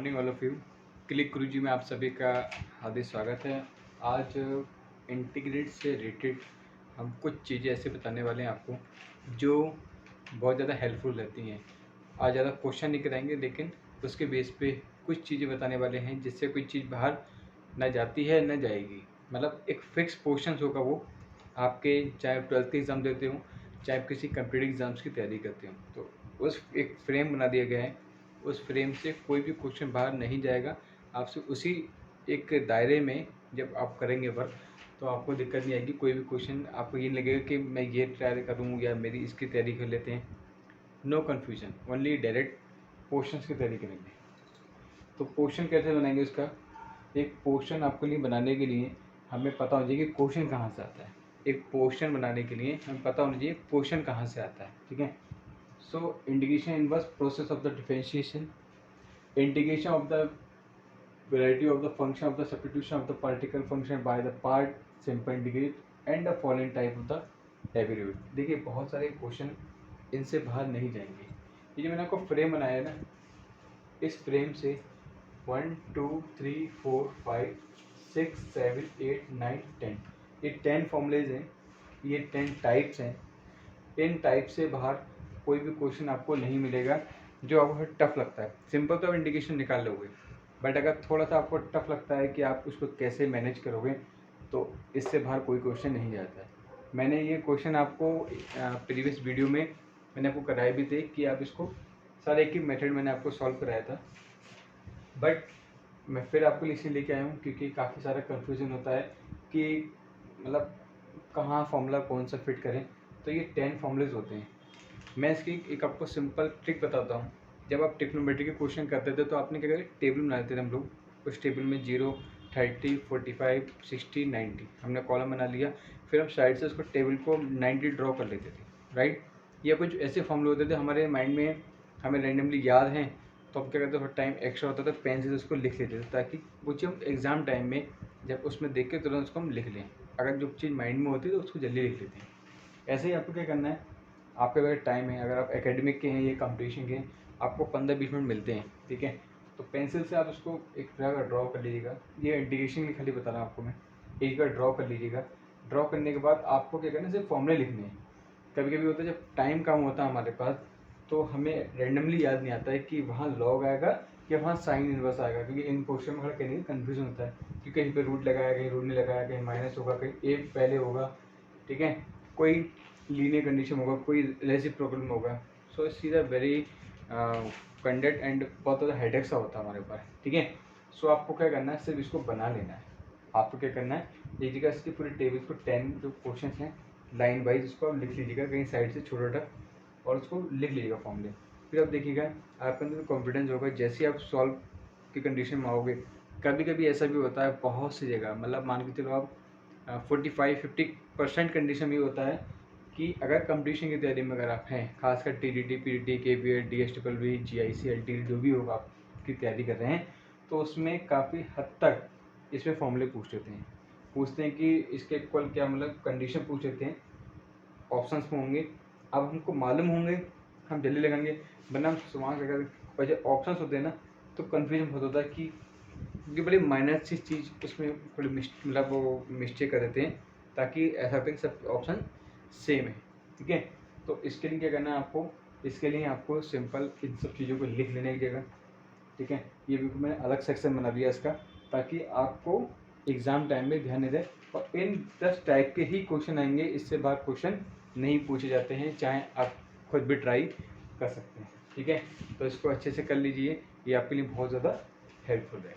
Morning all of you. Click Guruji में आप सभी का हार्दिक स्वागत है। आज इंटीग्रेट से रिलेटेड हम कुछ चीज़ें ऐसे बताने वाले हैं आपको जो बहुत ज़्यादा हेल्पफुल रहती हैं। आज ज़्यादा क्वेश्चन नहीं कराएंगे, लेकिन उसके बेस पे कुछ चीज़ें बताने वाले हैं जिससे कोई चीज़ बाहर न जाती है न जाएगी। मतलब एक फिक्स पोर्शन होगा वो आपके, चाहे आप 12th एग्ज़ाम देते हो, चाहे आप किसी कंप्यूटर एग्ज़ाम्स की तैयारी करते हो, तो उस एक फ्रेम बना दिया गया है। उस फ्रेम से कोई भी क्वेश्चन बाहर नहीं जाएगा। आपसे उसी एक दायरे में जब आप करेंगे वर्क, तो आपको दिक्कत नहीं आएगी। कोई भी क्वेश्चन आपको ये लगेगा कि मैं ये ट्राई करूँ या मेरी इसकी तैयारी कर लेते हैं। No confusion, only direct portions की तैयारी करेंगे। तो पोर्शन कैसे बनाएंगे उसका, एक पोर्शन आपके लिए बनाने के लिए हमें पता होना चाहिए कि क्वेश्चन कहाँ से आता है। एक पोर्शन बनाने के लिए हमें पता होना चाहिए क्वेश्चन कहाँ से आता है, ठीक है। So integration inverse process of the differentiation, integration of the variety of the function of the substitution of the particle function by the part simple integrate and the following type of the derivative। देखिए बहुत सारे question इनसे बाहर नहीं जाएंगे। ये जो मैंने आपको फ्रेम बनाया है ना, इस फ्रेम से 1 2 3 4 5 6 7 8 9 10 ये 10 फॉर्मूलेज हैं, ये 10 टाइप्स हैं। इन टाइप से बाहर कोई भी क्वेश्चन आपको नहीं मिलेगा जो आपको टफ लगता है। सिंपल तो आप इंडिकेशन निकाल लोगे, बट अगर थोड़ा सा आपको टफ लगता है कि आप उसको कैसे मैनेज करोगे, तो इससे बाहर कोई क्वेश्चन नहीं जाता है। मैंने ये क्वेश्चन आपको प्रीवियस वीडियो में मैंने आपको कराए भी थे कि आप इसको सारे एक ही मेथड मैंने आपको सॉल्व कराया था, बट मैं फिर आपको इसलिए लेके आया हूँ क्योंकि काफ़ी सारा कन्फ्यूज़न होता है कि मतलब कहाँ फॉर्मूला कौन सा फिट करें। तो ये 10 फॉर्मूलेज होते हैं। मैं इसकी एक आपको सिंपल ट्रिक बताता हूँ। जब आप ट्रिग्नोमेट्री के क्वेश्चन करते थे तो आपने क्या करें, टेबल बनाते थे हम लोग। उस टेबल में 0 30 45 60 90 हमने कॉलम बना लिया। फिर हम साइड से उसको टेबल को 90 ड्रॉ कर लेते थे, राइट। या कुछ ऐसे फॉर्मूले होते थे हमारे माइंड में, हमें रैंडमली याद हैं, तो हम क्या करते थे, टाइम एक्स्ट्रा होता था, पेन से उसको लिख लेते थे ताकि वो चीज़ हम एग्ज़ाम टाइम में जब उसमें देख के तुरंत उसको हम लिख लें। अगर जो चीज़ माइंड में होती है तो उसको जल्दी लिख लेते हैं। ऐसे ही आपको क्या करना है, आपके अगर टाइम है, अगर आप एकेडमिक के हैं या कंपटीशन के हैं, आपको 15-20 मिनट मिलते हैं, ठीक है। तो पेंसिल से आप उसको एक तरह का ड्रॉ कर लीजिएगा। ये इंडिकेशन के खाली बता रहा हूँ आपको मैं। एक बार ड्रॉ कर लीजिएगा। ड्रॉ करने के बाद आपको क्या करना है, सिर्फ फॉर्मूले लिखने हैं। कभी कभी होता है जब टाइम कम होता है हमारे पास, तो हमें रेंडमली याद नहीं आता है कि वहाँ लॉग आएगा या वहाँ साइन इनवर्स आएगा, क्योंकि इन क्वेश्चन में कहीं कन्फ्यूजन होता है कि कहीं पे रूट लगाया, कहीं रूट नहीं लगाया, कहीं माइनस होगा, कहीं ए पहले होगा, ठीक है, कोई लीनियर कंडीशन होगा, कोई रेसिप्रोकल होगा। So is a very conduct and बहुत ज़्यादा हेडेक सा होता है हमारे पास, ठीक है। सो आपको क्या करना है, सिर्फ इसको बना लेना है। आपको क्या करना है, लीजिएगा इसकी पूरी टेबल को 10 जो क्वेश्चन हैं लाइन वाइज उसको आप लिख लीजिएगा कहीं साइड से छोटा छोटा, और उसको लिख लीजिएगा फॉर्मूले। फिर आप देखिएगा आपके अंदर कॉन्फिडेंस होगा। जैसे आप सॉल्व की कंडीशन में आओगे, कभी कभी ऐसा भी होता है बहुत सी जगह, मतलब मान के चलो आप 45-50% कंडीशन में होता है कि अगर कंपटीशन की तैयारी में अगर आप हैं, खासकर TDT PDT KPET DSWB GIC LTD जो भी होगा आपकी तैयारी कर रहे हैं, तो उसमें काफ़ी हद तक इसमें फॉर्मूले पूछते हैं कि इसके इक्वल क्या, मतलब कंडीशन पूछ लेते हैं। ऑप्शंस में होंगे, अब हमको मालूम होंगे हम जल्दी लगाएंगे, वरना हम सवाल अगर जब ऑप्शंस होते हैं ना, तो कन्फ्यूजन बहुत होता है कि बड़ी माइनर सी चीज़ उसमें थोड़ी मतलब वो मिस्टेक कर देते हैं, ताकि ऐसा होता है कि सब ऑप्शन सेम है, ठीक है। तो इसके लिए क्या करना है आपको, इसके लिए आपको सिंपल इन सब चीज़ों को लिख लेने की जगह, ठीक है। ये भी मैंने अलग सेक्शन बना दिया इसका, ताकि आपको एग्ज़ाम टाइम में ध्यान नहीं रहे। और इन 10 टाइप के ही क्वेश्चन आएंगे, इससे बाहर क्वेश्चन नहीं पूछे जाते हैं, चाहे आप खुद भी ट्राई कर सकते हैं, ठीक है। तो इसको अच्छे से कर लीजिए, ये आपके लिए बहुत ज़्यादा हेल्पफुल है।